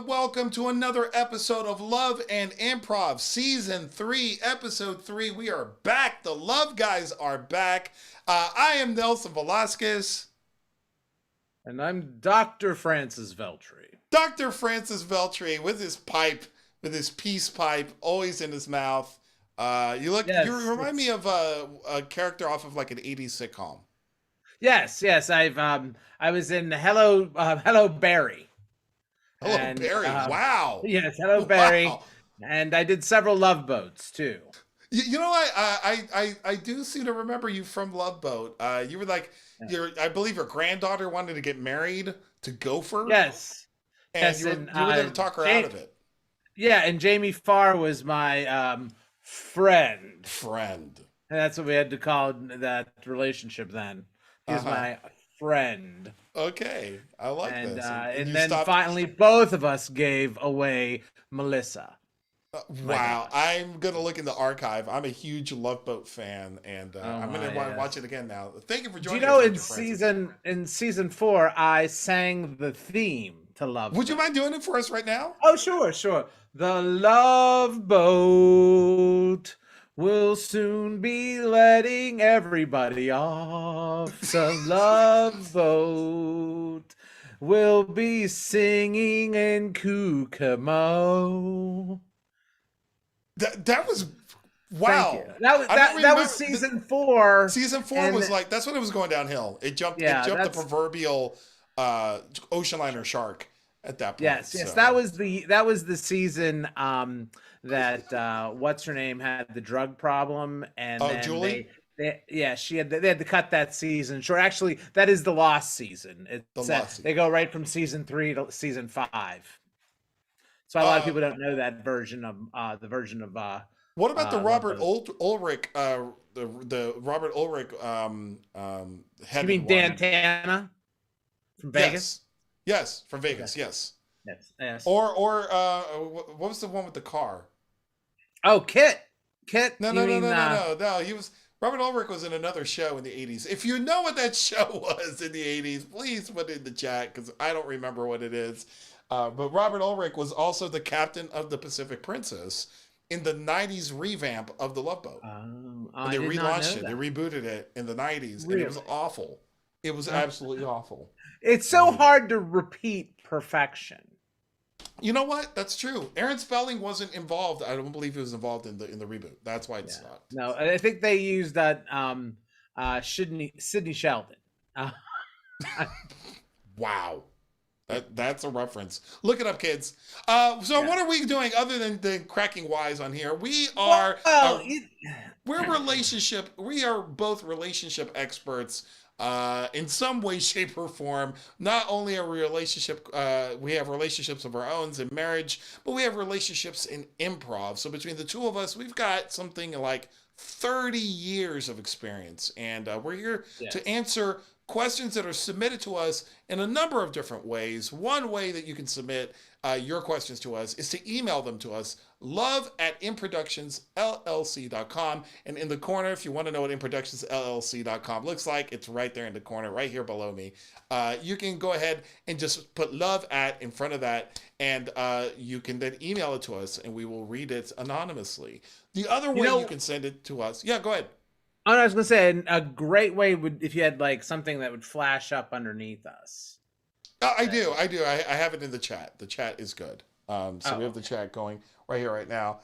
Welcome to another episode of Love and Improv, Season 3, Episode 3. We are back. The Love Guys are back. I am Nelson Velazquez. And I'm Dr. Francis Veltri. Dr. Francis Veltri with his pipe, with his peace pipe, always in his mouth. You remind me of a character off of like an 80s sitcom. Yes. I was in Hello Barry. Hello, Barry. Wow. Yes, Hello, Barry. Wow. And I did several Love Boats, too. You know what? I do seem to remember you from Love Boat. You were like, I believe your granddaughter wanted to get married to Gopher. Yes. And you were there to talk her out of it. Yeah, and Jamie Farr was my friend. Friend. And that's what we had to call that relationship then. He was my friend. Okay, I like this. And then finally, both of us gave away Melissa. Wow, I'm gonna look in the archive. I'm a huge Love Boat fan, and I'm gonna watch it again now. Thank you for joining. Do you know in season 4, I sang the theme to Love Boat. Would you mind doing it for us right now? Oh, sure. The Love Boat will soon be letting everybody off. The Love Boat will be singing in Kokomo. That was wow. That was season 4. Season 4 was like that's when it was going downhill. It jumped the proverbial ocean liner shark at that point. Yes, so. that was the season that what's her name had the drug problem, and then Julie. They had to cut that season short. Actually, that is the lost season. They go right from season 3 to season 5. So a lot of people don't know that version of What about the Robert Ulrich? The Robert Ulrich. You mean Dan Tana from Vegas? Yes, from Vegas. Okay. Yes. Or what was the one with the car? Oh, Kit. No. He was Robert Ulrich was in another show in the 80s. If you know what that show was in the 80s, please put it in the chat because I don't remember what it is. But Robert Ulrich was also the captain of the Pacific Princess in the 90s revamp of the Love Boat. They relaunched it. They rebooted it in the 90s, and it was awful. It was absolutely awful. It's so hard to repeat perfection. You know what? That's true. Aaron Spelling wasn't involved. I don't believe he was involved in the reboot. That's why it's not. No, I think they used that Sidney Sheldon. Wow. That's a reference. Look it up, kids. What are we doing other than cracking wise on here? We are we are both relationship experts in some way, shape, or form. Not only are we we have relationships of our own in marriage, but we have relationships in improv. So between the two of us, we've got something like 30 years of experience, and we're here to answer questions that are submitted to us in a number of different ways. One way that you can submit your questions to us is to email them to us, love@improductionsllc.com. And in the corner, if you want to know what improductionsllc.com looks like, it's right there in the corner, right here below me. You can go ahead and just put love at in front of that, and you can then email it to us, and we will read it anonymously. The other way you can send it to us. Yeah, go ahead. I was going to say a great way would if you had like something that would flash up underneath us. I do. I have it in the chat. The chat is good. So we have the chat going right here, right now.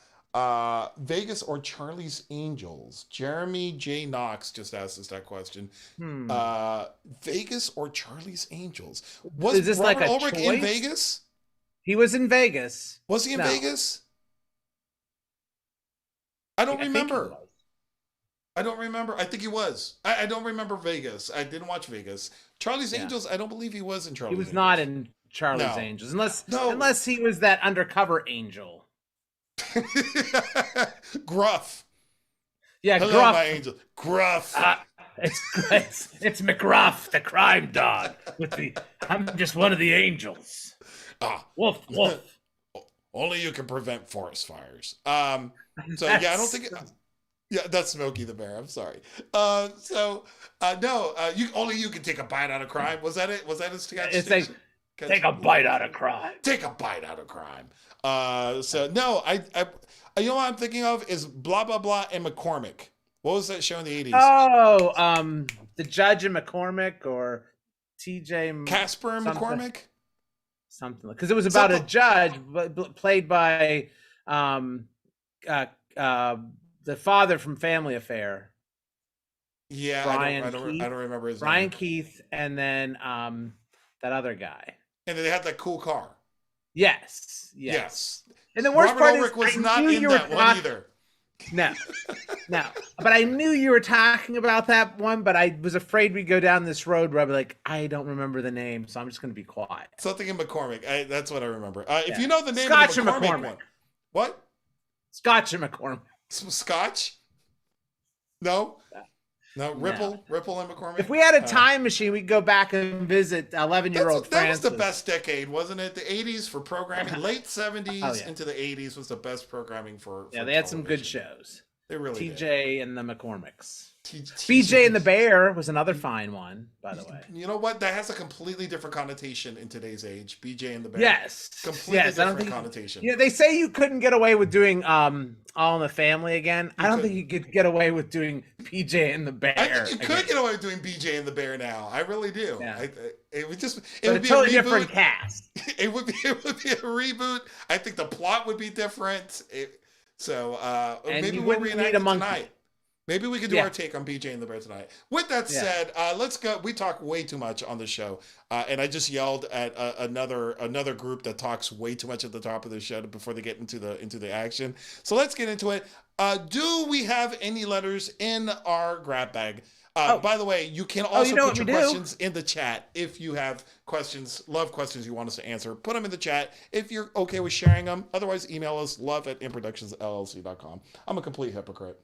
Vegas or Charlie's Angels? Jeremy J. Knox just asked us that question. Vegas or Charlie's Angels? Was this Robert like a Ulrich choice? in Vegas? He was in Vegas. Was he in Vegas? I don't remember. I don't remember. I think he was. I don't remember Vegas. I didn't watch Vegas. Charlie's Angels, I don't believe he was in Charlie's Angels. He was not in Charlie's Angels. Unless he was that undercover angel. Gruff. Yeah, hello, Gruff. My angel. Gruff. It's McGruff, the crime dog. I'm just one of the angels. Woof, woof. Only you can prevent forest fires. I don't think... Yeah, that's Smokey the Bear. I'm sorry. No, only you can take a bite out of crime. Was that it? Was that his sketch? It's like, take a bite out of crime. Take a bite out of crime. No, I you know what I'm thinking of is blah, blah, blah and McCormick. What was that show in the 80s? Oh, The Judge and McCormick or TJ... Casper and McCormick? Something. Because it was about a judge played by... the father from Family Affair. Yeah, I don't remember his name. Brian Keith, and then that other guy. And then they had that cool car. Yes. And the worst Robert part Ulrich was not in that one either. No. But I knew you were talking about that one, but I was afraid we'd go down this road where I'd be like, I don't remember the name, so I'm just going to be quiet. Something in McCormick. That's what I remember. If you know the name Scotch of the McCormick one. What? Scotch and McCormick. Scotch? No, Ripple and McCormick. If we had a time machine, we'd go back and visit 11-year-old Francis. That was the best decade, wasn't it? The 80s for programming, late 70s into the 80s was the best programming for they had some good shows. They really did. TJ and the McCormicks. BJ and the Bear was another fine one, by the way. You know what? That has a completely different connotation in today's age. BJ and the Bear. Yes. Completely different connotation. Yeah, they say you couldn't get away with doing All in the Family again. I don't think you could get away with doing BJ and the Bear. I think you could get away with doing BJ and the Bear now. I really do. Yeah. It would be a totally different cast. It would be a reboot. I think the plot would be different. Maybe we'll reenact it tonight. Maybe we could do our take on BJ and the Bear tonight. With that said, let's go. We talk way too much on the show, and I just yelled at another group that talks way too much at the top of the show before they get into the action. So let's get into it. Do we have any letters in our grab bag? By the way, you can also put your questions in the chat if you have questions, questions you want us to answer. Put them in the chat if you're okay with sharing them. Otherwise, email us love@improductionsllc.com. I'm a complete hypocrite.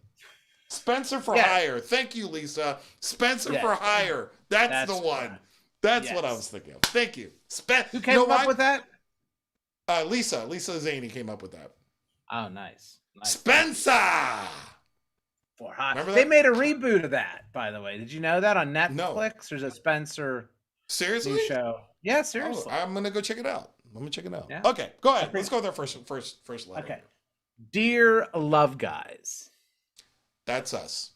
Spencer for hire. Thank you, Lisa. Spencer for hire. That's the one. That's what I was thinking of. Thank you. Who came up with that? Lisa Zaney came up with that. Oh, nice. Spencer! For hire. They made a reboot of that, by the way. Did you know that on Netflix? No. There's a Spencer new show. Yeah, seriously. I'm going to go check it out. Yeah. Okay, go ahead. Let's go there first letter. Okay. Dear Love Guys. That's us.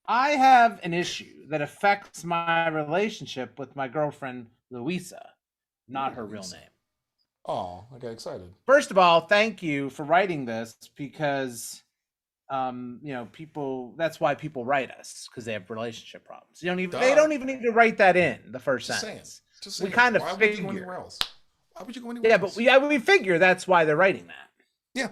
I have an issue that affects my relationship with my girlfriend, Louisa, not her real name. Oh, I got excited. First of all, thank you for writing this because, that's why people write us, because they have relationship problems. They don't even need to write that in the first sentence. Just saying. We kind of figure. Why would you go anywhere else? But we figure that's why they're writing that. Yeah.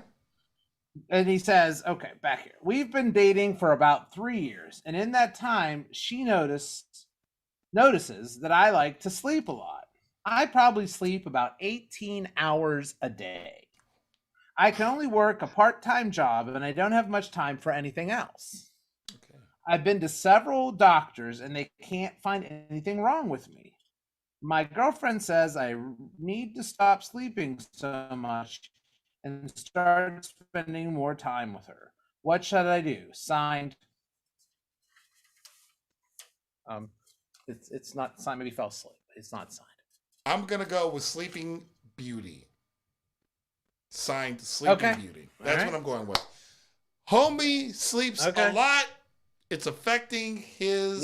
And he says, okay, back here. We've been dating for about 3 years. And in that time, she notices that I like to sleep a lot. I probably sleep about 18 hours a day. I can only work a part-time job and I don't have much time for anything else. Okay. I've been to several doctors and they can't find anything wrong with me. My girlfriend says I need to stop sleeping so much and start spending more time with her. What should I do? Signed. Um, it's not signed. Maybe fell asleep. It's not signed. I'm gonna go with Sleeping Beauty. Signed Sleeping Beauty. That's what I'm going with. Homie sleeps a lot. It's affecting his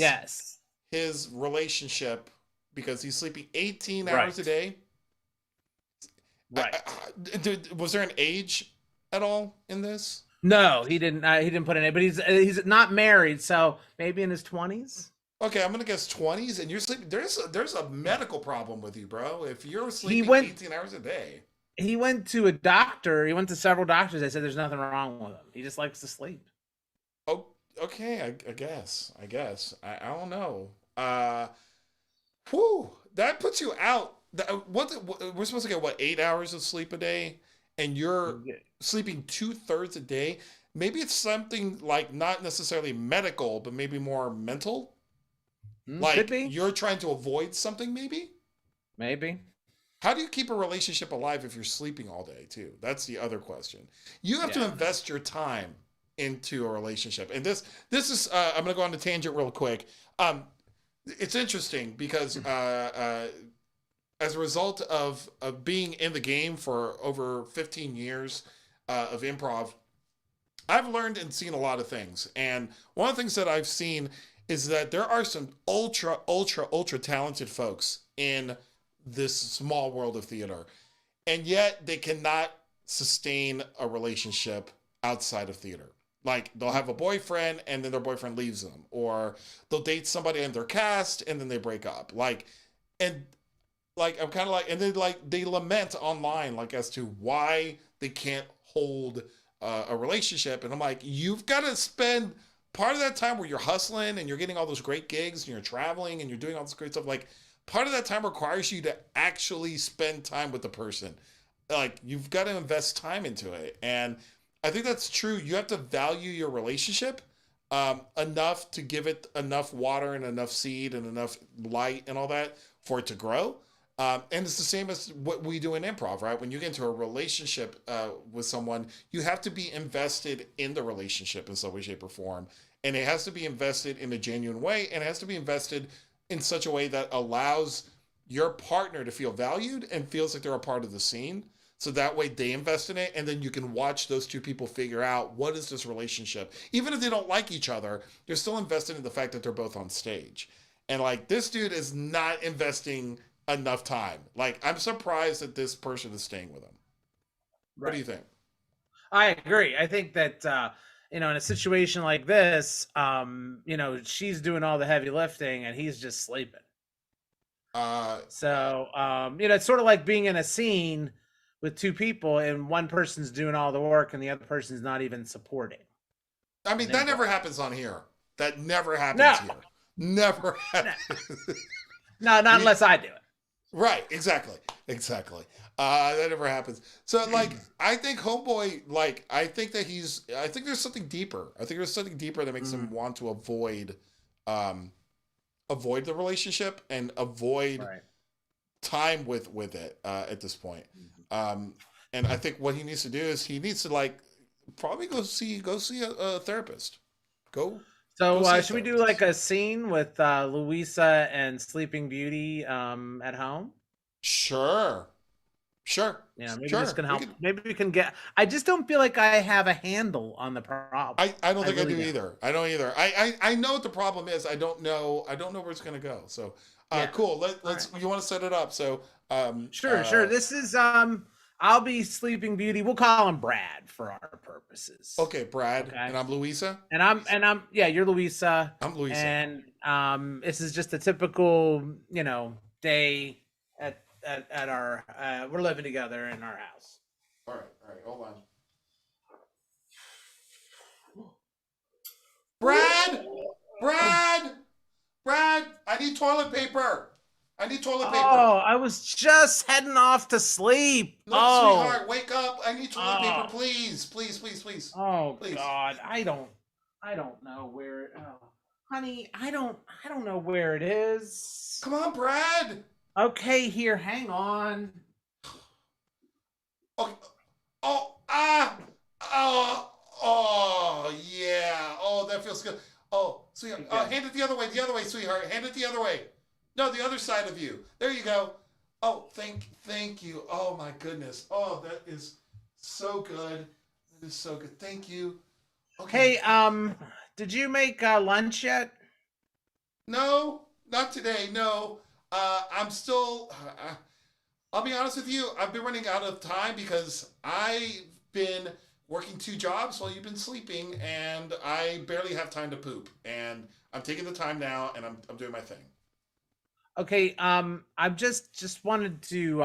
relationship because he's sleeping 18 hours a day. Right. Was there an age at all in this? No, he didn't. He didn't put in it. But he's not married, so maybe in his 20s. Okay, I'm gonna guess 20s, and you're sleeping. There's a medical problem with you, bro. If you're sleeping 18 hours a day. He went to a doctor. He went to several doctors. They said there's nothing wrong with him. He just likes to sleep. Oh, okay. I guess. I don't know. That puts you out. We're supposed to get what, 8 hours of sleep a day, and you're sleeping 2/3 a day. Maybe it's something like not necessarily medical, but maybe more mental. Like could be. You're trying to avoid something, maybe. Maybe. How do you keep a relationship alive if you're sleeping all day too? That's the other question. You have to invest your time into a relationship. And this is, I'm going to go on a tangent real quick. It's interesting because as a result of being in the game for over 15 years of improv, I've learned and seen a lot of things. And one of the things that I've seen is that there are some ultra talented folks in this small world of theater, and yet they cannot sustain a relationship outside of theater. Like they'll have a boyfriend and then their boyfriend leaves them, or they'll date somebody in their cast and then they break up. I'm kind of like, and then they lament online as to why they can't hold a relationship. And I'm like, you've got to spend part of that time where you're hustling and you're getting all those great gigs and you're traveling and you're doing all this great stuff. Part of that time requires you to actually spend time with the person. You've got to invest time into it. And I think that's true. You have to value your relationship enough to give it enough water and enough seed and enough light and all that for it to grow. And it's the same as what we do in improv, right? When you get into a relationship with someone, you have to be invested in the relationship in some way, shape, or form. And it has to be invested in a genuine way, and it has to be invested in such a way that allows your partner to feel valued and feels like they're a part of the scene. So that way they invest in it, and then you can watch those two people figure out what is this relationship. Even if they don't like each other, they're still invested in the fact that they're both on stage. And this dude is not investing enough time. I'm surprised that this person is staying with him. Right. What do you think? I agree. I think that in a situation like this, she's doing all the heavy lifting and he's just sleeping. It's sort of like being in a scene with two people and one person's doing all the work and the other person's not even supporting. I mean, that never happens on here. That never happens here. Never happens. No, not unless I do it. Right, exactly. That never happens. So, I think Homeboy, I think there's something deeper. I think there's something deeper that makes him want to avoid the relationship and avoid time with it at this point. And I think what he needs to do is he needs to probably go see a therapist. So should we do a scene with Louisa and Sleeping Beauty at home? Sure. Yeah, maybe this can help. Maybe we can get. I just don't feel like I have a handle on the problem. I don't think I do either. I don't either. I know what the problem is. I don't know where it's gonna go. So cool. Let's. You want to set it up? So sure. This is I'll be Sleeping Beauty. We'll call him Brad for our purposes. Okay, Brad. Okay. And I'm Louisa. And I'm you're Louisa. I'm Louisa. And this is just a typical, day at our we're living together in our house. All right, hold on. Brad, I need toilet paper. Oh, I was just heading off to sleep. No, sweetheart, wake up. I need toilet paper, please. Oh, please. God, I don't know where. Honey, I don't know where it is. Come on, Brad. Okay, here, hang on. Oh, oh, oh, oh, yeah. Oh, that feels good. Oh, sweetheart. Hand it the other way, sweetheart. Hand it the other way. No, the other side of you. There you go. Oh, thank you. Oh my goodness. Oh, that is so good. That is so good. Thank you. Okay. Hey, did you make lunch yet? No, not today. No. I'm still. I'll be honest with you. I've been running out of time because I've been working two jobs while you've been sleeping, and I barely have time to poop. And I'm taking the time now, and I'm doing my thing. Okay, I just wanted to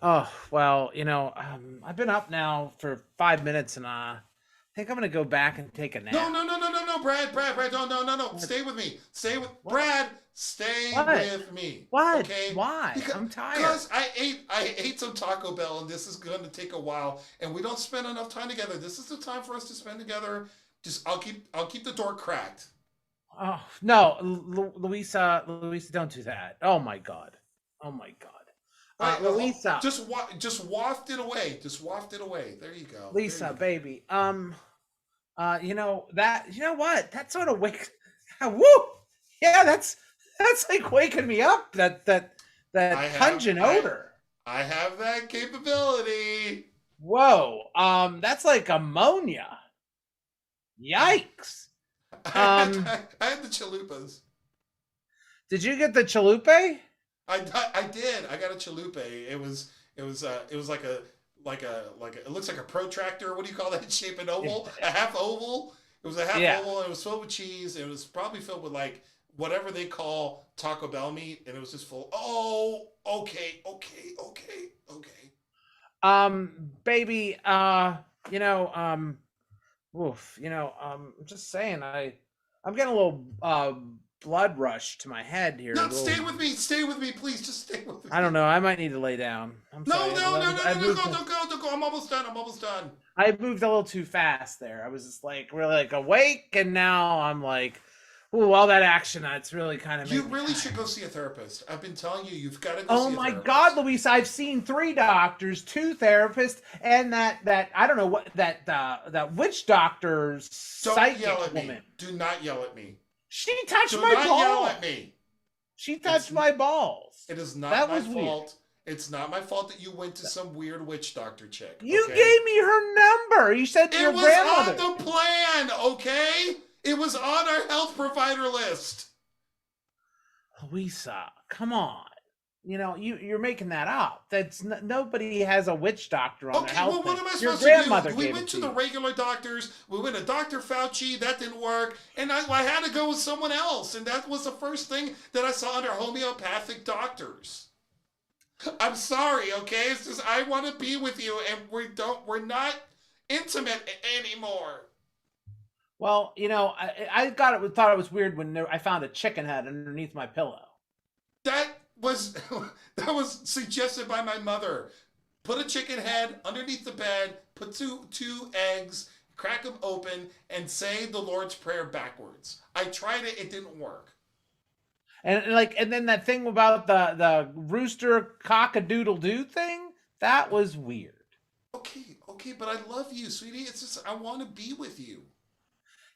oh, well, I've been up now for 5 minutes and I think I'm gonna go back and take a No, nap. no, no, no, no, no, Brad, no, no, no, no. What? Stay with me. Stay with What? Brad. Stay What? with me. What? Okay? Why? Because, I'm tired. because I ate some Taco Bell and this is going to take a while and we don't spend enough time together. This is the time for us to spend together. Just I'll keep the door cracked. Oh no, Louisa, don't do that. Oh my god. Oh my god. Right, Louisa, just waft it away. Just waft it away. There you go. There you Lisa, go. baby. You know what? That sort of wakes. Woo! Yeah, that's like waking me up. That I have pungent I odor. I have that capability. Whoa. That's like ammonia. Yikes. I Um, I had the chalupas. did you get the chalupa? I did. I got a chalupa. It was like a it looks like a protractor. What do you call that shape? An oval? A half oval? It was a half Yeah. oval and it was filled with cheese. And it was probably filled with like whatever they call Taco Bell meat, and it was just full. Oh, okay. Baby, you know, oof, I'm just saying, I'm getting a little blood rush to my head here. A No, little, stay with me, please. Just stay with I me. don't know. I might need to lay down. I'm No, sorry. no, no, no, no, I've no, moved. go, don't go. I'm almost done. I'm almost done. I moved a little too fast there. I was just like really like awake, and now I'm like, ooh, all that action. It's really kind of You made me really should tired. go see a therapist. I've been telling you, you've got to go Oh see a my God, therapist. Luis! I've seen 3 doctors, 2 therapists, and that I don't know what that witch doctor's Don't yell psychic at me. woman. Do not yell at me. She touched Do my not yell balls. at me. She It's touched my balls. it is not That my was weird. fault. It's not my fault that you went to some weird witch doctor chick. You Okay. gave me her number. You said It your was on grandmother. the plan. Okay. It was on our health provider list. Louisa, come on. You're making that up. Nobody has a witch doctor on their Okay, well, health what plan. am I Your supposed to grandmother do? We gave went it to to the you. regular doctors. We went to Dr. Fauci. That didn't work. And I had to go with someone else. And that was the first thing that I saw under homeopathic doctors. I'm sorry, okay? It's just I want to be with you, and we're not intimate anymore. Well, thought it was weird when I found a chicken head underneath my pillow. That was that was suggested by my mother. Put a chicken head underneath the bed. Put two eggs. Crack them open and say the Lord's Prayer backwards. I tried it. It didn't work. And then that thing about the rooster cock a doodle doo thing, that was weird. Okay, but I love you, sweetie. It's just I want to be with you.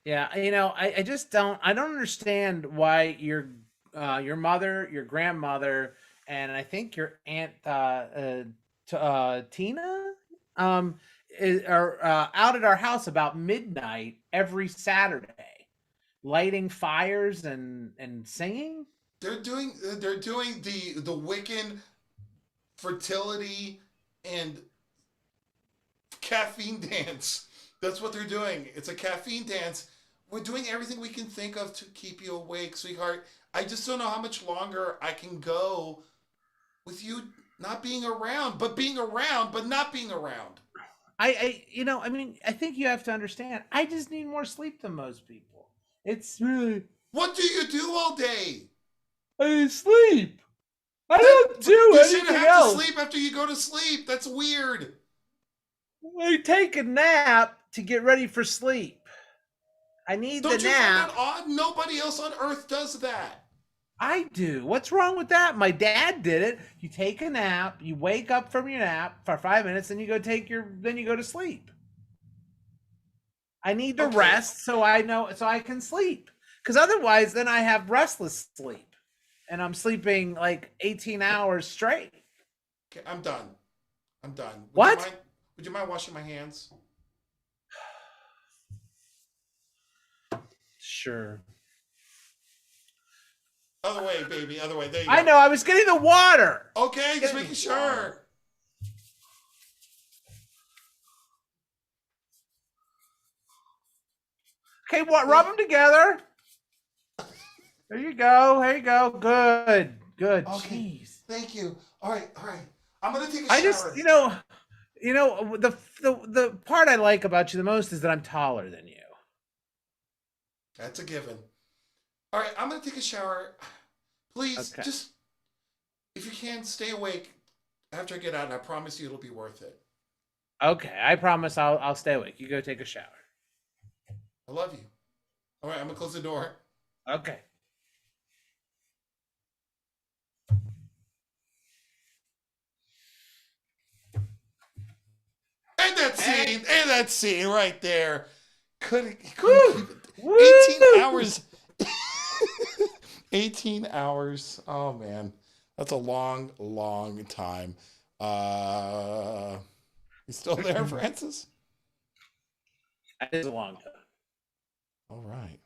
Yeah, I just don't understand why your mother, your grandmother, and I think your aunt Tina are out at our house about midnight every Saturday, lighting fires and singing. They're doing the Wiccan fertility and caffeine dance. That's what they're doing. It's a caffeine dance. We're doing everything we can think of to keep you awake, sweetheart. I just don't know how much longer I can go with you not being around, but being around, but not being around. I think you have to understand. I just need more sleep than most people. It's really What do you do all day? I sleep. I That don't do you shouldn't anything have to else. sleep after you go to sleep. That's weird. I take a nap to get ready for sleep. I need Don't the you find nap. that odd? Nobody else on earth does that. I do. What's wrong with that? My dad did it. You take a nap, you wake up from your nap for 5 minutes, then you go to sleep. I need to rest so I can sleep. Because otherwise, then I have restless sleep, and I'm sleeping like 18 hours straight. Okay, I'm done. What? Would you mind washing my hands? Sure. Other way, baby. Other way. There you go. I know. I was getting the water. Okay, just making sure. Okay, rub them together. There you go. There you go. Good. Okay. Jeez. Thank you. All right. I'm gonna take a shower. I just, the part I like about you the most is that I'm taller than you. That's a given. All right, I'm gonna take a shower. Please, just if you can, stay awake after I get out, and I promise you it'll be worth it. Okay, I promise I'll stay awake. You go take a shower. I love you. All right, I'm gonna close the door. Okay. And that scene right there. Couldn't keep it. 18 hours. 18 hours. Oh man. That's a long, long time. You still there, Francis? That is a long time. All right.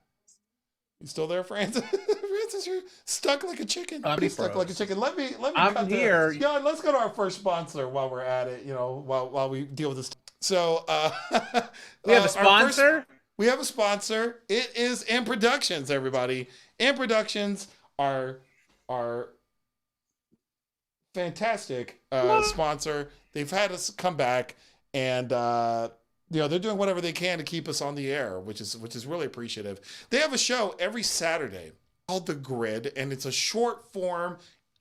You still there, Francis? Francis, you're stuck like a chicken. You're stuck like a chicken. Let me. I'm here. Yeah, let's go to our first sponsor while we're at it. While we deal with this. So we have a sponsor. We have a sponsor. It is improductions, everybody. Improductions are fantastic sponsor. They've had us come back, and they're doing whatever they can to keep us on the air, which is really appreciative. They have a show every Saturday called The Grid, and it's a short form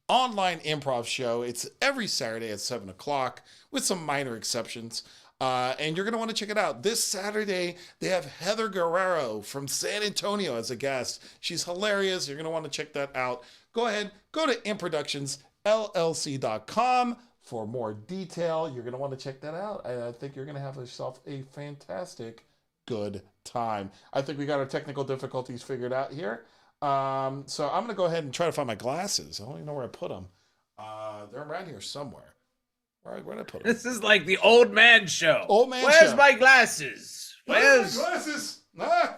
online improv show. It's every Saturday at 7:00 with some minor exceptions. And you're going to want to check it out. This Saturday, they have Heather Guerrero from San Antonio as a guest. She's hilarious. You're going to want to check that out. Go ahead, go to improductionsllc.com for more detail. You're going to want to check that out. I think you're going to have yourself a fantastic, good time. I think we got our technical difficulties figured out here. So I'm going to go ahead and try to find my glasses. I don't even know where I put them. They're around here somewhere. All right, where'd I put them? This is like the old man show. Where's my glasses? Where's my glasses? I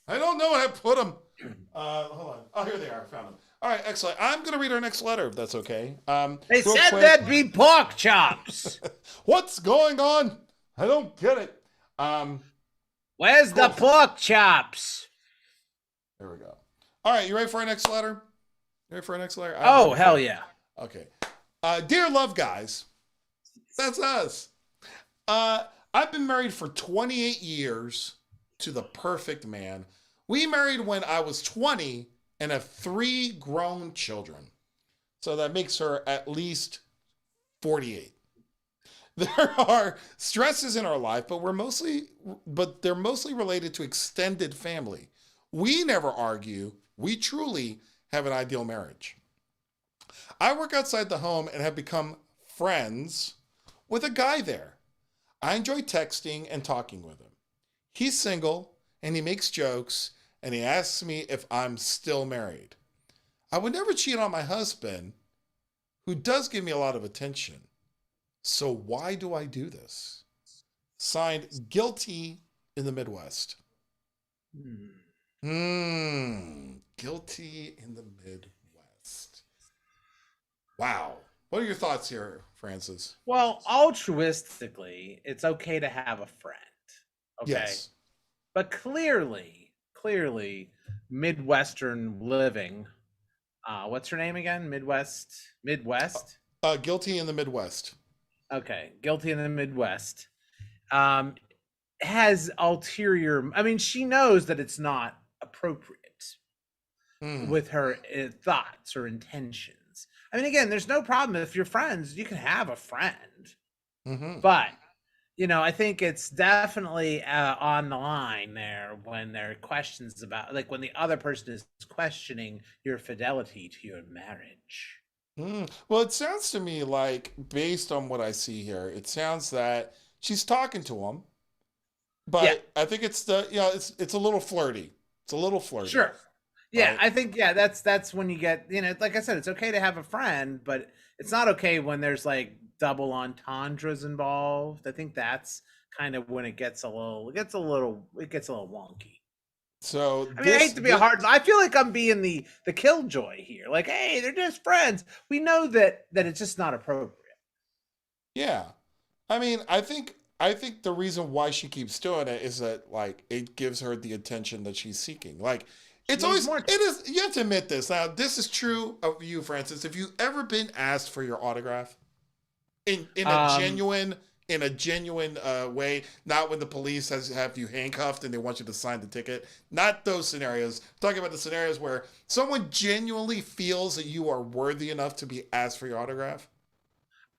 don't know where I put them. Hold on. Oh, here they are. I found them. All right, excellent. I'm going to read our next letter, if that's okay. They said that'd be pork chops. What's going on? I don't get it. Where's the pork chops? There we go. All right, you ready for our next letter? Oh, hell yeah. Okay. Dear Love Guys, that's us. I've been married for 28 years to the perfect man. We married when I was 20 and have 3 grown children. So that makes her at least 48. There are stresses in our life, but they're mostly related to extended family. We never argue. We truly have an ideal marriage. I work outside the home and have become friends with a guy there. I enjoy texting and talking with him. He's single and he makes jokes and he asks me if I'm still married. I would never cheat on my husband, who does give me a lot of attention. So why do I do this? Signed, Guilty in the Midwest. Guilty in the Midwest. Wow. What are your thoughts here, Francis? Well, altruistically, it's okay to have a friend. Okay. Yes. But clearly, Midwestern living. What's her name again? Midwest? Guilty in the Midwest. Okay. Guilty in the Midwest. Has ulterior. I mean, she knows that it's not appropriate with her thoughts or intentions. I mean, again, there's no problem if you're friends. You can have a friend, but I think it's definitely on the line there when there are questions about, like, when the other person is questioning your fidelity to your marriage. Well, it sounds to me like, based on what I see here, it sounds that she's talking to him, Yeah, but I think it's a little flirty. It's a little flirty, sure. Yeah, right? I think, yeah, that's when you get, like I said, it's okay to have a friend, but it's not okay when there's like double entendres involved. I think that's kind of when it gets a little wonky. So I mean, I hate to be a this hard. I feel like I'm being the killjoy here. Like, hey, they're just friends. We know that it's just not appropriate. yeah. I mean, I think the reason why she keeps doing it is that, like, it gives her the attention that she's seeking. Like, She it's needs always more it attention. is you have to admit this. Now, this is true of you, Francis. Have you ever been asked for your autograph in a Um, genuine way? Not when the police have you handcuffed and they want you to sign the ticket. Not those scenarios. I'm talking about the scenarios where someone genuinely feels that you are worthy enough to be asked for your autograph.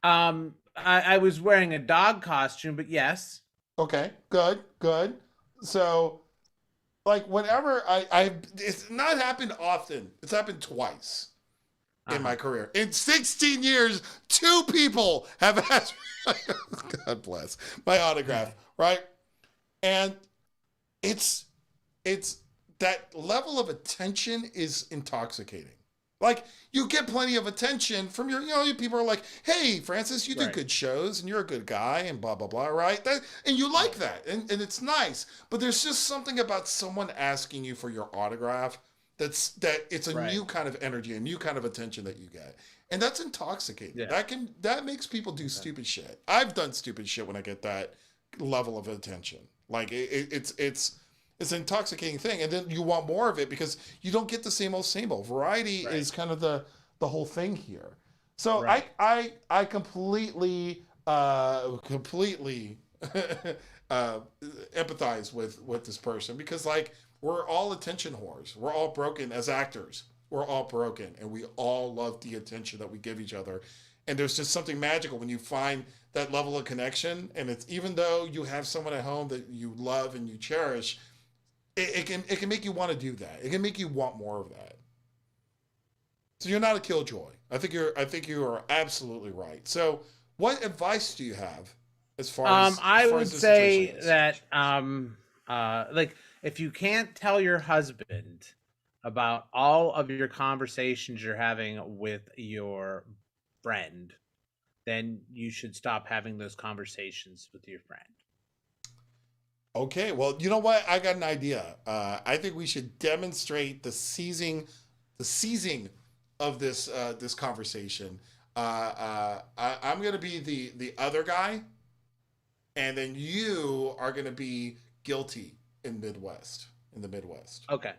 I was wearing a dog costume, but yes. Okay, good, good. So, like, whenever it's not happened often. It's happened twice Uh in my huh. career. In 16 years, two people have asked me, God bless, my autograph, right? And it's it's that level of attention is intoxicating. Like, you get plenty of attention from people are like, "Hey, Francis, you do Right. good shows and you're a good guy and blah blah blah," right? And you like Right. that, and it's nice. But there's just something about someone asking you for your autograph that it's a Right. new kind of energy, a new kind of attention that you get, and that's intoxicating. Yeah. That makes people do Okay. stupid shit. I've done stupid shit when I get that level of attention. Like, it's an intoxicating thing, and then you want more of it because you don't get the same old same old. Variety Right. is kind of the whole thing here. So Right. I completely empathize with this person, because, like, we're all attention whores. We're all broken as actors. We're all broken, and we all love the attention that we give each other. And there's just something magical when you find that level of connection. And it's, even though you have someone at home that you love and you cherish, it can make you want to do that. It can make you want more of that. So you're not a killjoy. I think you are absolutely right. So what advice do you have as I far as would the situation say goes? that like, if you can't tell your husband about all of your conversations you're having with your friend, then you should stop having those conversations with your friend. Okay, well, you know what? I got an idea. I think we should demonstrate the seizing of this conversation. I'm gonna be the other guy, and then you are gonna be guilty in the Midwest. Okay.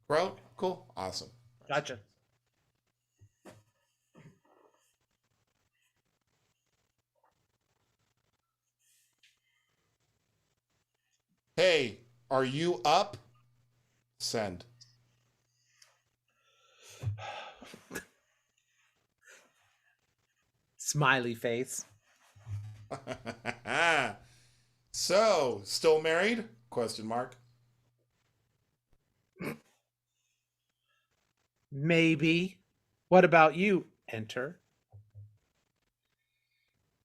Bro, Okay. cool, awesome. Gotcha. Hey, are you up? Send. Smiley face. So, still married? Question mark. Maybe. What about you? Enter.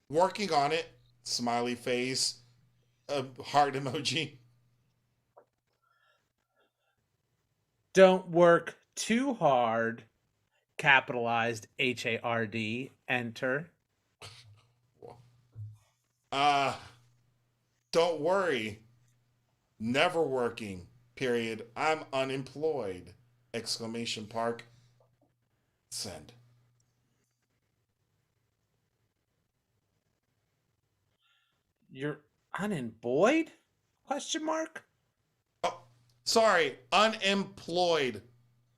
Working on it. Smiley face. A heart emoji. Don't work too hard. Capitalized HARD. Enter. Uh, don't worry. Never working. Period. I'm unemployed. Exclamation mark. Send. You're unemployed? Question mark. Oh, sorry. Unemployed.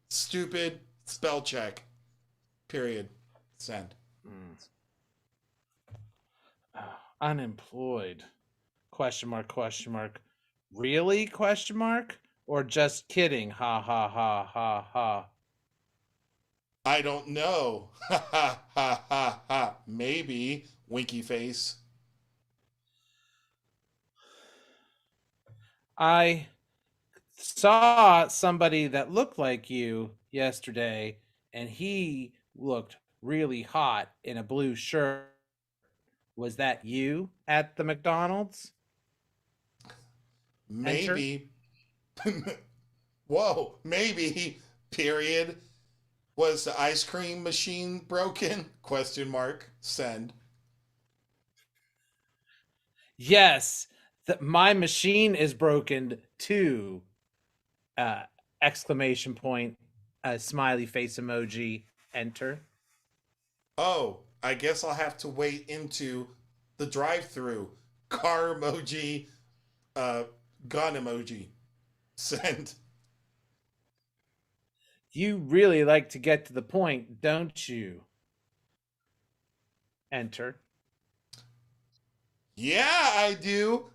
Stupid. Spell check. Period. Send. Mm. Unemployed. Question mark, question mark. Really? Question mark. Or just kidding? Ha ha ha ha ha. I don't know. Ha ha ha ha ha. Maybe. Winky face. I saw somebody that looked like you yesterday, and he looked really hot in a blue shirt. Was that you at the McDonald's? Enter. Maybe. Whoa, maybe. Period. Was the ice cream machine broken? Question mark. Send. Yes, my machine is broken too. Uh, exclamation point, smiley face emoji, enter. Oh, I guess I'll have to wait into the drive-through. Car emoji, uh, gun emoji. Send. You really like to get to the point, don't you? Enter. Yeah, I do.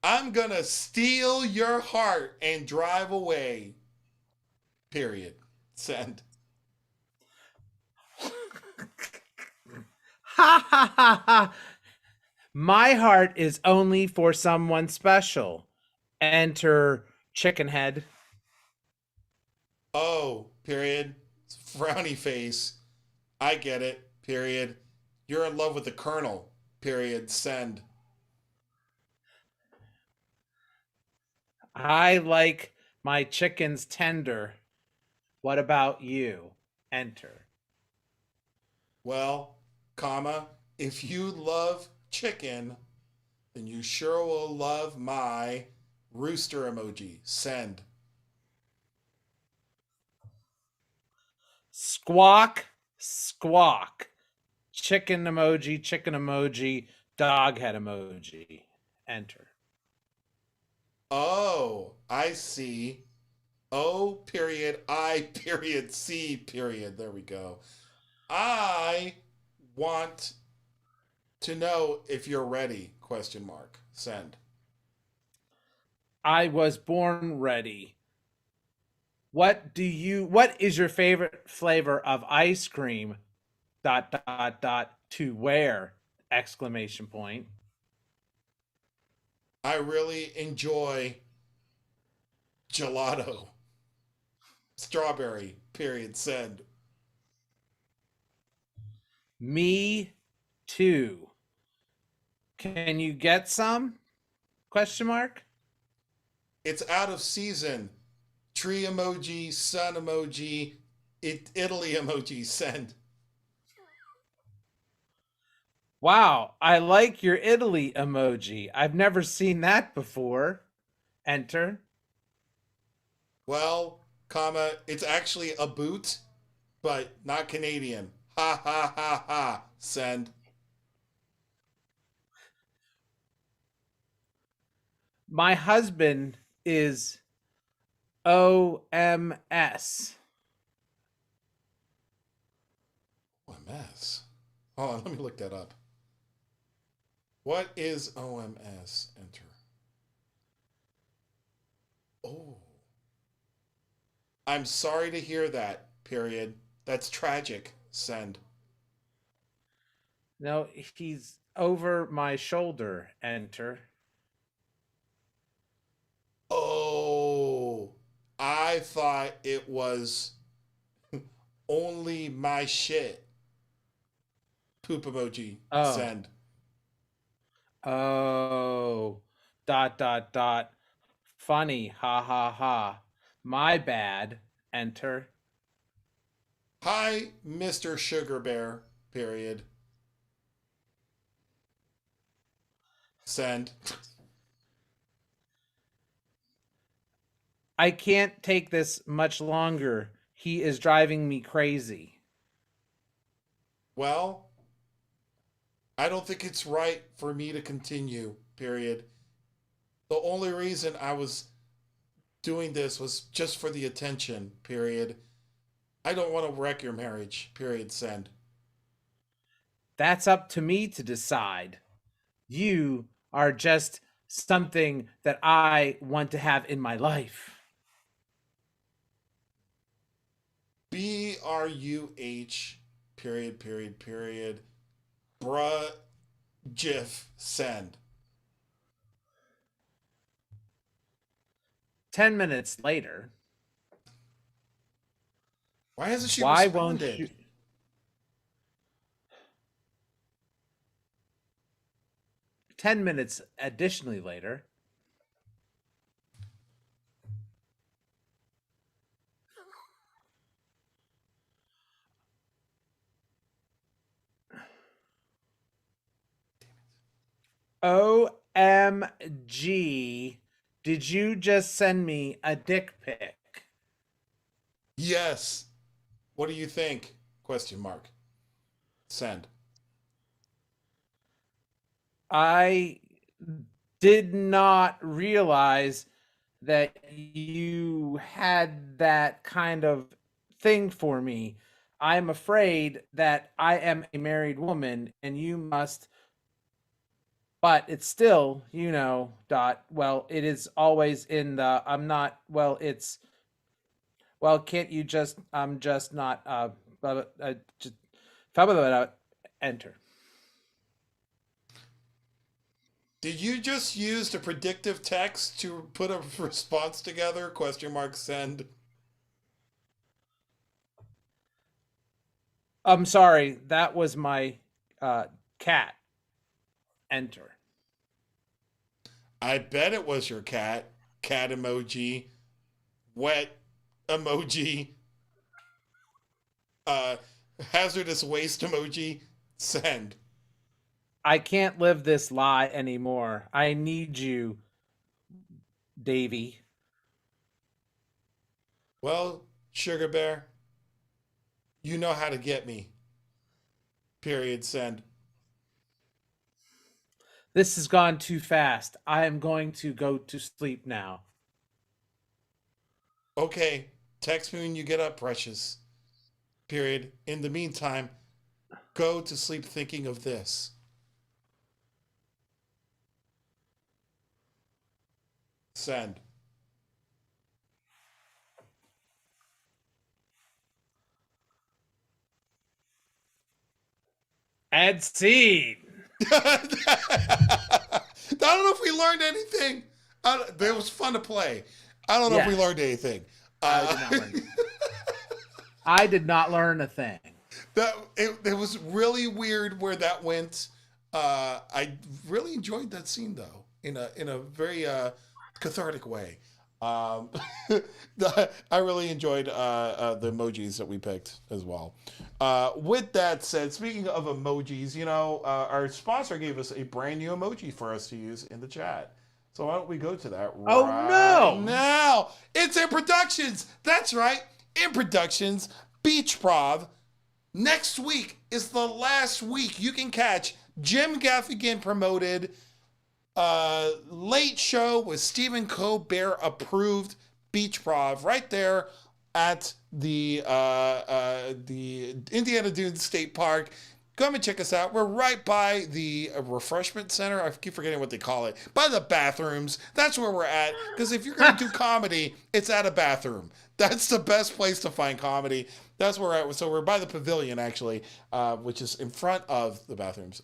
I'm gonna steal your heart and drive away. Period. Send. Ha ha ha ha. My heart is only for someone special. Enter chicken head. Oh, period. Frowny face. I get it. Period. You're in love with the colonel. Period. Send. I like my chickens tender. What about you? Enter. Well, comma, if you love chicken, then you sure will love my rooster emoji. Send. Squawk, squawk. Chicken emoji, dog head emoji. Enter. Oh, I see. O period I period C period. There we go. I want to know if you're ready. Question mark. Send. I was born ready. What is your favorite flavor of ice cream? Dot dot dot to wear exclamation point. I really enjoy gelato. Strawberry. Period. Send. Me too. Can you get some? Question mark. It's out of season. Tree emoji, sun emoji, Italy emoji. Send. Wow, I like your Italy emoji. I've never seen that before. Enter. Well, comma, it's actually a boot, but not Canadian. Ha ha ha ha. Send. My husband is OMS. OMS. Hold on, let me look that up. What is OMS? Enter. Oh. I'm sorry to hear that, period. That's tragic. Send. No, he's over my shoulder. Enter. Oh. I thought it was only my shit. Poop emoji. Oh. Send. Oh. Dot dot dot. Funny. Ha ha ha. My bad. Enter. Hi, Mr. Sugar Bear. Period. Send. I can't take this much longer. He is driving me crazy. Well, I don't think it's right for me to continue. Period. The only reason I was doing this was just for the attention. Period. I don't want to wreck your marriage. Period. Send. That's up to me to decide. You are just something that I want to have in my life. BRUH. Period. Period. Period. Bruh. GIF. Send. 10 minutes later. Why hasn't she Why responded? won't you? 10 minutes additionally later. OMG. Did you just send me a dick pic? Yes. What do you think? Question mark. Send. I did not realize that you had that kind of thing for me. I'm afraid that I am a married woman and you must, but it's still, well, it is always in the, I'm not, well, it's, well, can't you just, I'm just not, just, enter. Did you just use the predictive text to put a response together? Question mark, send. I'm sorry, that was my cat. Enter. I bet it was your cat. Cat emoji. Wet emoji. Uh, hazardous waste emoji. Send. I can't live this lie anymore. I need you, Davy. Well, Sugar Bear, you know how to get me. Period. Send. This has gone too fast. I am going to go to sleep now. Okay. Text me when you get up, precious. Period. In the meantime, go to sleep thinking of this. Send. Add scene. I don't know if we learned anything. It was fun to play. I don't know if we learned anything. I did not learn a thing. It was really weird where that went. I really enjoyed that scene though, in a very cathartic way. I really enjoyed the emojis that we picked as well. With that said, speaking of emojis, our sponsor gave us a brand new emoji for us to use in the chat. So why don't we go to that right now? It's In Productions. That's right. In Productions, Beach Prov. Next week is the last week you can catch Jim Gaffigan promoted late show with Stephen Colbert approved Beach Prov right there at the Indiana Dunes State Park. Come and check us out. We're right by the refreshment center. I keep forgetting what they call it. By the bathrooms. That's where we're at. Because if you're going to do comedy, it's at a bathroom. That's the best place to find comedy. That's where we're at. So we're by the pavilion, actually, which is in front of the bathrooms.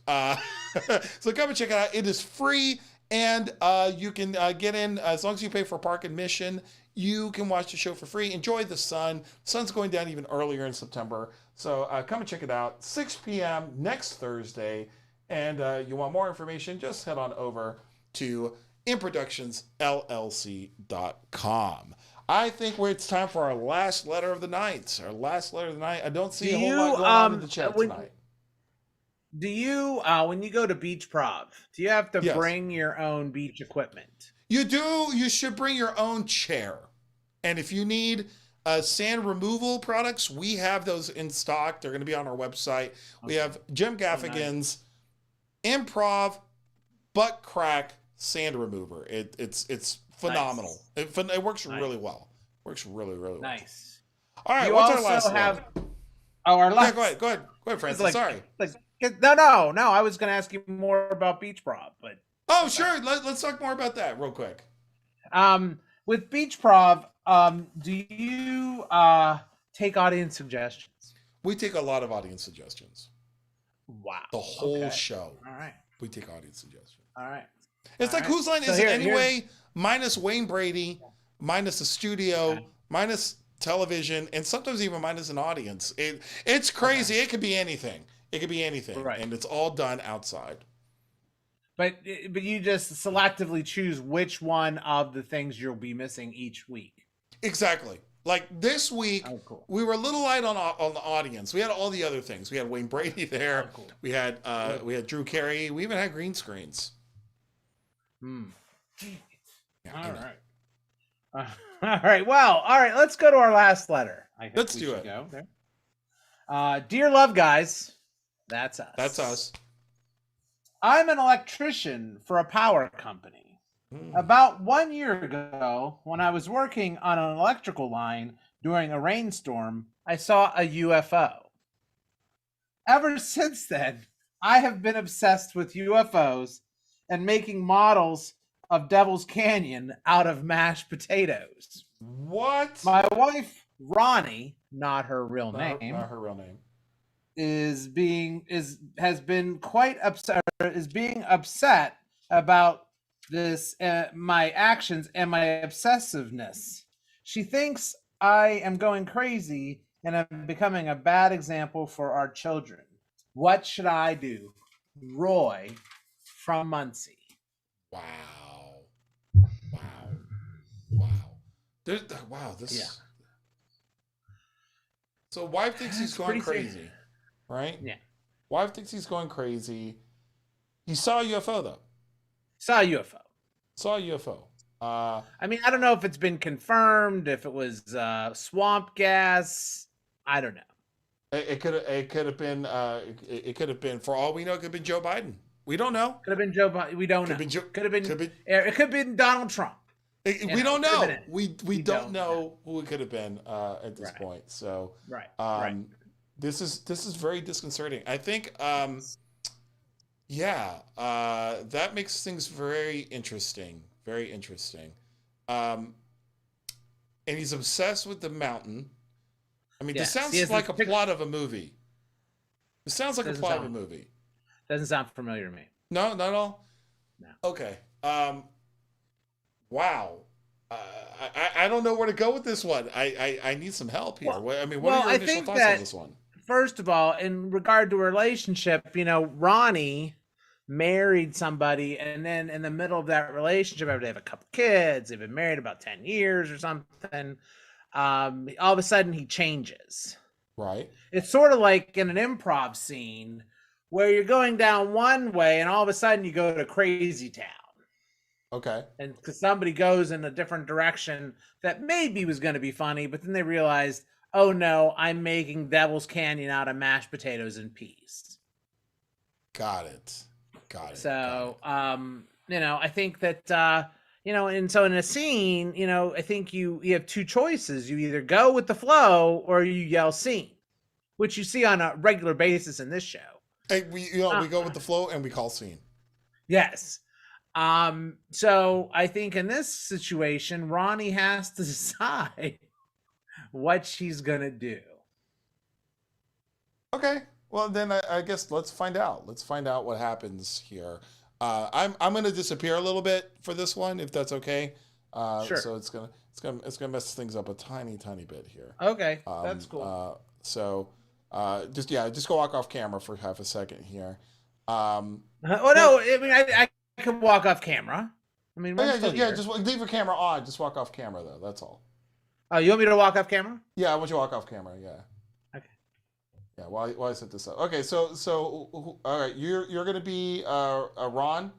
So come and check it out. It is free, and you can get in as long as you pay for park admission. You can watch the show for free. Enjoy the sun. Sun's going down even earlier in September. So come and check it out. 6 p.m. next Thursday. And you want more information, just head on over to inproductionsllc.com. I think it's time for our last letter of the night. I don't see a whole lot going on in the chat tonight. Do you, when you go to Beach Prov, do you have to bring your own beach equipment? You do. You should bring your own chair. And if you need sand removal products, we have those in stock. They're going to be on our website. Okay. We have Jim Gaffigan's Improv Butt Crack Sand Remover. It's phenomenal. Nice. It works really well. Works really well. Nice. All right, what's our last one? Our last. Yeah, go ahead, Francis. Sorry. No. I was going to ask you more about Beach Prov, but. Oh, sure. Let's talk more about that real quick. With Beach Prov, do you take audience suggestions? We take a lot of audience suggestions. Wow. The whole show. All right. We take audience suggestions. All right. It's like whose line is it anyway? Minus Wayne Brady. minus a studio, Okay. minus television, and sometimes even minus an audience. It's crazy. Okay. It could be anything. It could be anything, Right. and it's all done outside. But you just selectively choose which one of the things you'll be missing each week. Exactly. Like this week, Oh, cool. we were a little light on the audience. We had all the other things. We had Wayne Brady there. Oh, cool. We had Drew Carey. We even had green screens. Hmm. Yeah, All right. All right. Well, all right. Let's go to our last letter. Let's do it. Go there. Dear love guys, that's us. That's us. I'm an electrician for a power company. About 1 year ago, when I was working on an electrical line during a rainstorm, I saw a UFO. Ever since then, I have been obsessed with UFOs and making models of Devil's Canyon out of mashed potatoes. What? My wife, Ronnie, not her real name, Not her real name, is being upset about this my actions and my obsessiveness. She thinks I am going crazy and I'm becoming a bad example for our children. What should I do? Roy from Muncie. Wow. Wow. This. Yeah. So wife thinks he's going crazy, right? Yeah. Wife thinks he's going crazy. He saw a UFO though. Saw a UFO. Saw a UFO. I mean, I don't know if it's been confirmed, if it was swamp gas. I don't know. It could have been it could have been, for all we know, it could have been Joe Biden. We don't know. Could have been Joe Biden. We don't know. It could have been Donald Trump. We don't know. We don't know who it could have been at this point. So this is very disconcerting. I think that makes things very interesting. Very interesting. And he's obsessed with the mountain. I mean, this sounds like a plot of a movie. It sounds like a plot of a movie. Doesn't sound familiar to me. No, not at all? No. Okay. Wow. I don't know where to go with this one. I need some help here. What are your initial thoughts on this one? First of all, in regard to a relationship, Ronnie married somebody, and then in the middle of that relationship, after they have a couple kids, they've been married about 10 years or something, all of a sudden he changes. Right. It's sort of like in an improv scene where you're going down one way and all of a sudden you go to crazy town. Okay. And because somebody goes in a different direction that maybe was going to be funny, but then they realized, oh no, I'm making Devil's Canyon out of mashed potatoes and peas. Got it. So, I think that, and so in a scene, I think you have two choices. You either go with the flow or you yell scene, which you see on a regular basis in this show. Hey, we go with the flow and we call scene. Yes. So I think in this situation, Ronnie has to decide what she's gonna do. Okay. Well, then I guess let's find out. Let's find out what happens here. I'm gonna disappear a little bit for this one, if that's okay. Sure. So it's gonna mess things up a tiny bit here. Okay, that's cool. Just go walk off camera for half a second here. No, I mean I could walk off camera. I mean, just leave your camera on. Just walk off camera though. That's all. Oh, you want me to walk off camera? Yeah, I want you to walk off camera. Yeah. Okay. Yeah. While I set this up. Okay. So all right. You're gonna be Ron.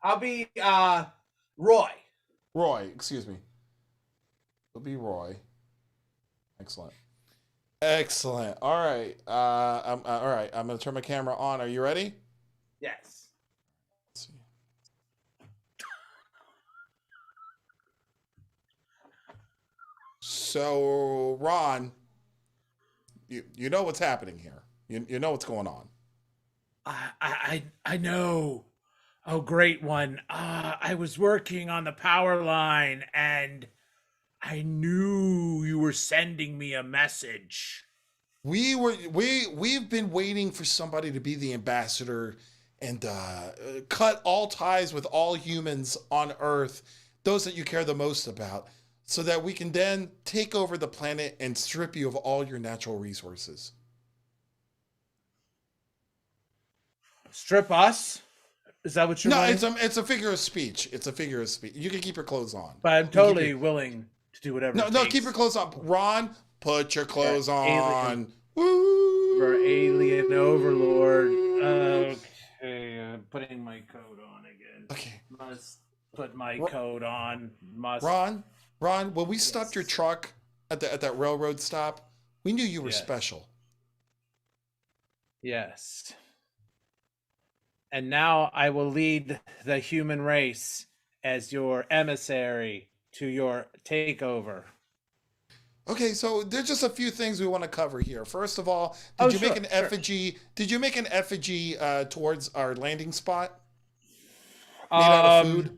I'll be Roy. Roy. Excuse me. It'll be Roy. Excellent. All right. All right. I'm gonna turn my camera on. Are you ready? Yes. Let's see. So, Ron, you know what's happening here. You know what's going on. I know. Oh, great one. I was working on the power line and I knew you were sending me a message. We've been waiting for somebody to be the ambassador and cut all ties with all humans on Earth those that you care the most about, so that we can then take over the planet and strip you of all your natural resources. Strip us? Is that what you're No, saying? it's a figure of speech. It's a figure of speech. You can keep your clothes on. But I'm totally willing to do whatever. No, it no, takes. keep your clothes on. Ron, put your clothes on. For alien overlord. Okay, I'm putting my coat on again. Okay. Must put my coat on. Must. Ron, when we stopped your truck at that railroad stop, we knew you were special. Yes. And now I will lead the human race as your emissary to your takeover. Okay, so there's just a few things we want to cover here. First of all, did you make an effigy? Did you make an effigy towards our landing spot? Made out of food?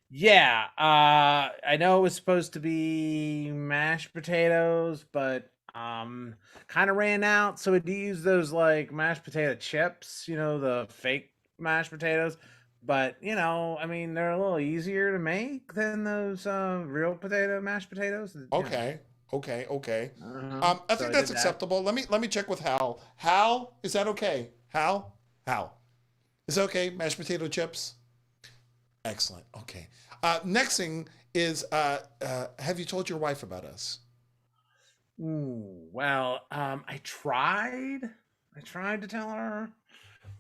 Yeah, I know it was supposed to be mashed potatoes, but kind of ran out, so we'd use those like mashed potato chips, the fake mashed potatoes. But I mean, they're a little easier to make than those real mashed potatoes. Okay. I think that's acceptable. Let me check with Hal. Hal, is that okay? Hal, is that okay? Mashed potato chips. Excellent. Okay. Next thing is, have you told your wife about us? Ooh, well, I tried to tell her,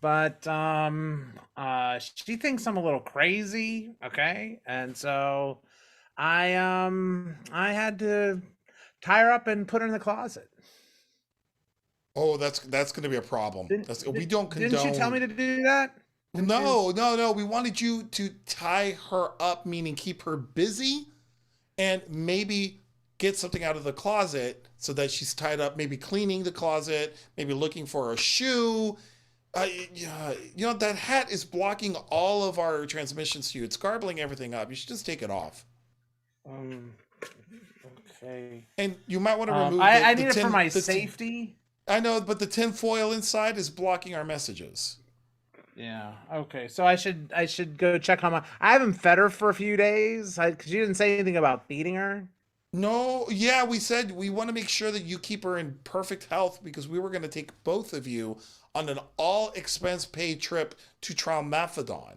but she thinks I'm a little crazy. Okay, and so I had to tie her up and put her in the closet. Oh, that's going to be a problem. We don't condone. Didn't you tell me to do that? No. We wanted you to tie her up, meaning keep her busy, and maybe get something out of the closet so that she's tied up, maybe cleaning the closet, maybe looking for a shoe. That hat is blocking all of our transmissions to you. It's garbling everything up. You should just take it off. Okay. And you might want to remove I need it for my safety. I know, but the tin foil inside is blocking our messages. Yeah. Okay. So I should go check on I haven't fed her for a few days because you didn't say anything about feeding her. No. Yeah, we said we want to make sure that you keep her in perfect health because we were going to take both of you on an all expense paid trip to Traumathodon.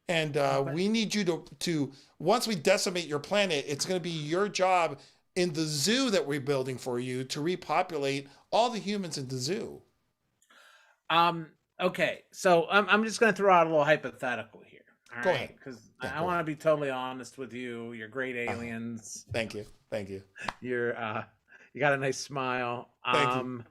And we need you to once we decimate your planet, it's going to be your job in the zoo that we're building for you to repopulate all the humans in the zoo. Okay, so I'm just going to throw out a little hypothetical here. All go right, ahead. Because I want to be totally honest with you. You're great aliens. Thank you. You got a nice smile. Thank you.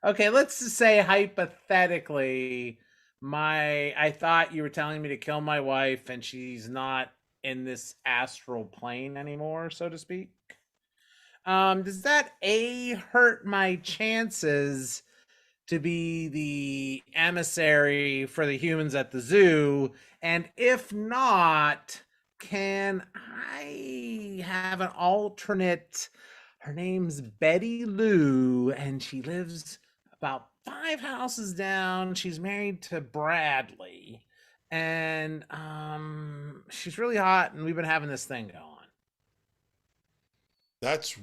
Okay, let's just say hypothetically, I thought you were telling me to kill my wife, and she's not in this astral plane anymore, so to speak. Does that hurt my chances to be the emissary for the humans at the zoo? And if not, can I have an alternate? Her name's Betty Lou, and she lives about 5 houses down. She's married to Bradley, and she's really hot, and we've been having this thing going. That's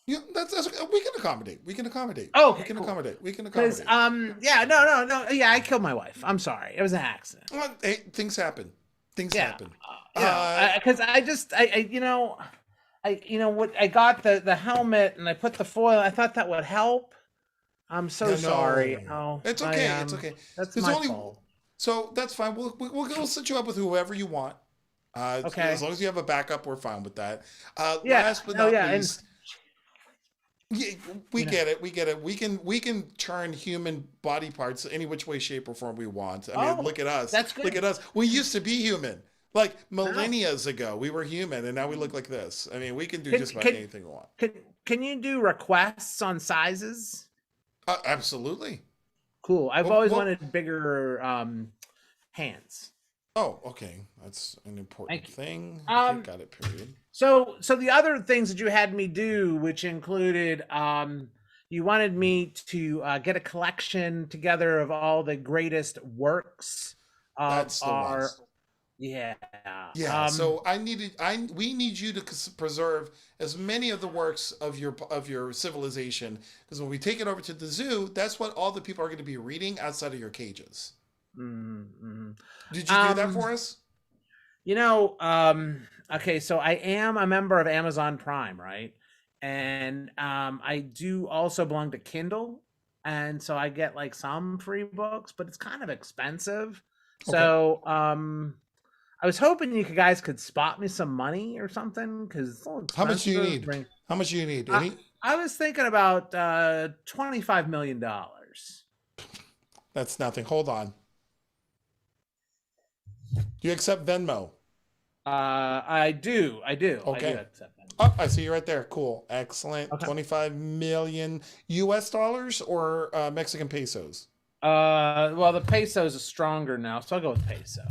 we can accommodate. Oh, we can cool. accommodate. Because no. Yeah, I killed my wife. I'm sorry. It was an accident. Well, hey, things happen. Happen. Because I got the helmet and I put the foil. I thought that would help. I'm so sorry. Oh, it's okay. It's okay. That's my fault. So that's fine. We'll set you up with whoever you want. Okay. As long as you have a backup, we're fine with that. Last but not least, we get it. We can turn human body parts any which way, shape, or form we want. I mean, look at us. That's good. Look at us. We used to be human. Like millennia ago, we were human, and now we look like this. I mean, we can do just about anything we want. Can you do requests on sizes? Absolutely. Cool. I've always wanted bigger hands. Oh, okay. That's an important thing. Okay, got it. Period. So the other things that you had me do, which included you wanted me to get a collection together of all the greatest works of That's the one. our. Yeah. Yeah, so we need you to preserve as many of the works of your civilization, because when we take it over to the zoo, that's what all the people are going to be reading outside of your cages. Mm-hmm. Did you do that Um, for us? you know, okay, so I am a member of Amazon Prime, right? And I do also belong to Kindle, and so I get like some free books, but it's kind of expensive. Okay. So I was hoping you guys could spot me some money or something because it's a little How much do expensive you to need? bring. How much do you need? I, Any? I was thinking about $25 million. That's nothing. Hold on. Do you accept Venmo? I do Okay. accept that. Oh, I see you right there. Cool. Excellent. Okay. 25 million US dollars or Mexican pesos? Well, the peso is stronger now, so I'll go with peso.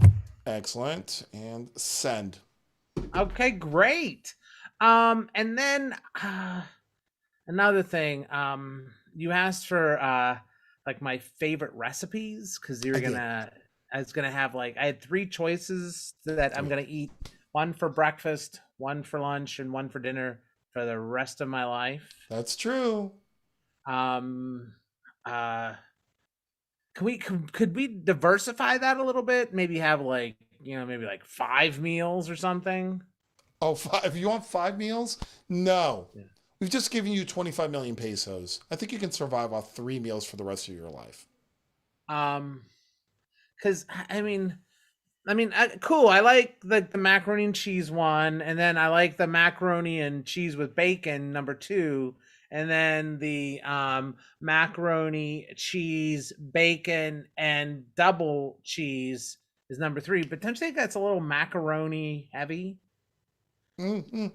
Excellent. And send. Okay, great. And then another thing, you asked for like my favorite recipes because you I were did. gonna. I was gonna have like I had three choices that I'm Three. gonna eat: one for breakfast, one for lunch, and one for dinner for the rest of my life. That's true. Um, uh, could we diversify that a little bit? Maybe have like maybe like 5 meals or something. Oh, five. You want 5 meals? No. Yeah. We've just given you 25 million pesos. I think you can survive off 3 meals for the rest of your life. Um, because cool. I like the macaroni and cheese one, and then I like the macaroni and cheese with bacon number two, and then the macaroni cheese bacon and double cheese is number three. But don't you think that's a little macaroni heavy? Mm-hmm.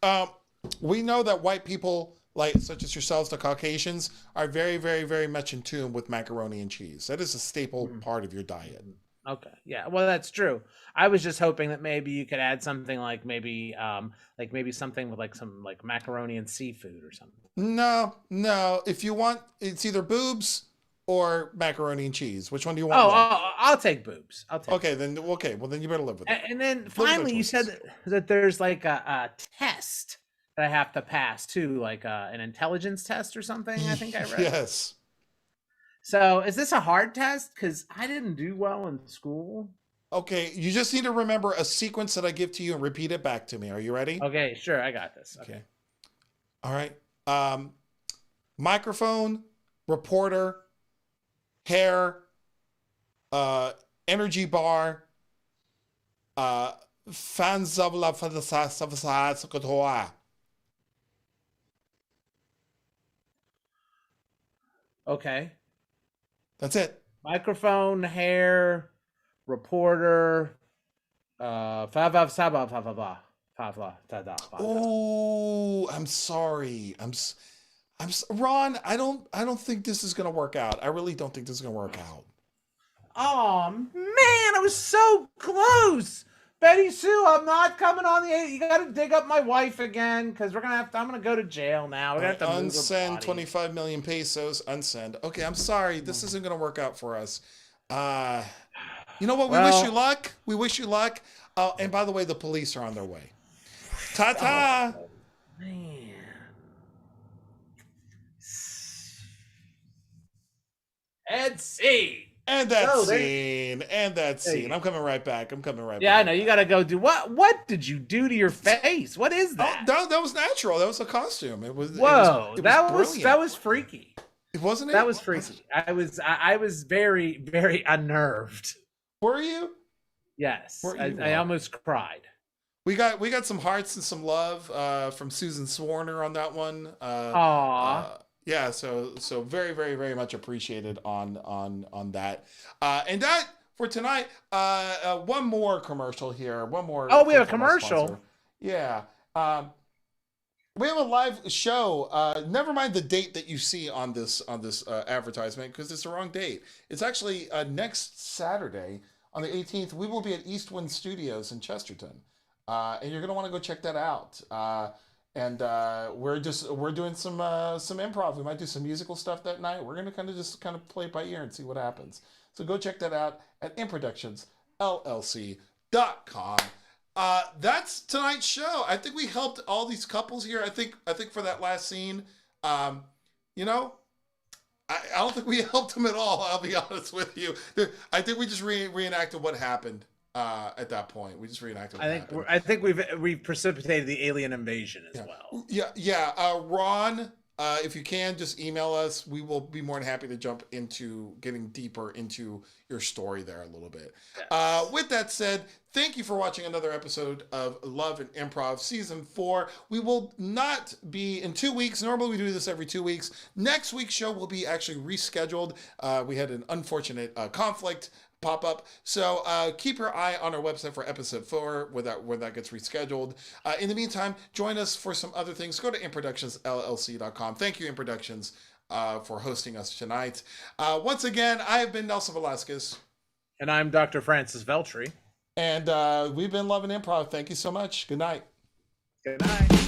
Um, we know that white people, like such as yourselves, the Caucasians, are very, very, very much in tune with macaroni and cheese. That is a staple Mm. part of your diet. Okay. Yeah. Well, that's true. I was just hoping that maybe you could add something like maybe something with like some like macaroni and seafood or something. No, no. If you want, it's either boobs or macaroni and cheese. Which one do you want Oh, more? I'll take boobs. I'll take. Okay, then okay. Well, then you better live with it. And then Those are good finally, you said choices. that there's like a test that I have to pass too, like an intelligence test or something. I think I read. Yes. So is this a hard test? Because I didn't do well in school. Okay, you just need to remember a sequence that I give to you and repeat it back to me. Are you ready? Okay, sure, I got this. Okay. Okay. All right. Um, microphone, reporter, hair, uh, energy bar, fans of la Okay. That's it. Microphone, hair, reporter, fa va sa ba fa fa ba fa fa da da fa da. Oh, I'm sorry. Ron. I don't think this is gonna work out. I really don't think this is gonna work out. Oh man, I was so close. Betty Sue, I'm not coming on the 8th. You got to dig up my wife again because I'm gonna go to jail now. We're All gonna right, have to move her unsend body. 25 million pesos. Unsend. Okay, I'm sorry. This isn't gonna work out for us. Uh, you know what? We wish you Well, luck. We wish you luck. And by the way, the police are on their way. Ta ta. oh man. And see. And that So scene. And that there scene. I'm coming right back. I'm coming right Yeah, I back. know. You got to go do what? What did you do to your face? What is Oh, that? that was natural. That was a costume. It was. It was. Whoa, It was that brilliant. was freaky. It wasn't That it? was freaky. I was very very unnerved. Were you? Yes, Were you? I All right. almost cried. We got some hearts and some love from Susan Swarner on that one. Aw. Yeah, so very very very much appreciated on that. And that for tonight. One more commercial here. One more. Oh, we have a from our commercial. sponsor. Yeah. We have a live show. Never mind the date that you see on this advertisement because it's the wrong date. It's actually next Saturday on the 18th. We will be at Eastwind Studios in Chesterton, and you're gonna want to go check that out. and we're doing some improv. We might do some musical stuff that night. We're gonna kind of play it by ear and see what happens. So go check that out at improductionsllc.com. That's tonight's show. I think we helped all these couples here. I think for that last scene, you know, I don't think we helped them at all. I'll be honest with you. I think we just reenacted what happened at that point. We just reenacted what happened. I think we've precipitated the alien invasion as well. Yeah. Ron, if you can, just email us. We will be more than happy to jump into getting deeper into your story there a little bit. Yes. With that said, thank you for watching another episode of Love and Improv Season 4. We will not be in 2 weeks. Normally we do this every 2 weeks. Next week's show will be actually rescheduled. We had an unfortunate conflict pop up. So keep your eye on our website for episode 4 when that gets rescheduled. In the meantime, join us for some other things. Go to improductionsllc.com. Thank you, Improductions, for hosting us tonight. Once again, I have been Nelson Velazquez. And I'm Dr. Francis Veltri. And we've been Love and Improv. Thank you so much. Good night. Good night.